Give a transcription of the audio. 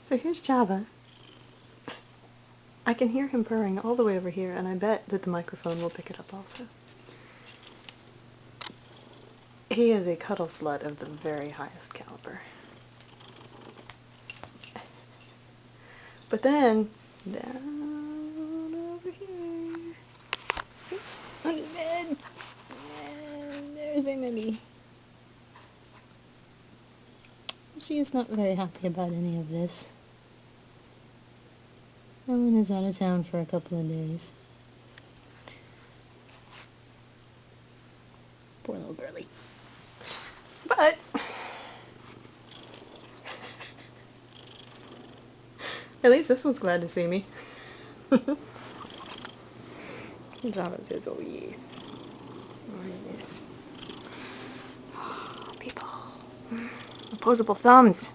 So here's Java. I can hear him purring all the way over here, and I bet that the microphone will pick it up also. He is a cuddle slut of the very highest caliber. But then, down over here, on his bed, and there's Emily. She is not very happy about any of this. Ellen is out of town for a couple of days. Poor little girlie. But at least this one's glad to see me. Java says, oh yes. Oh yes. People. Opposable thumbs.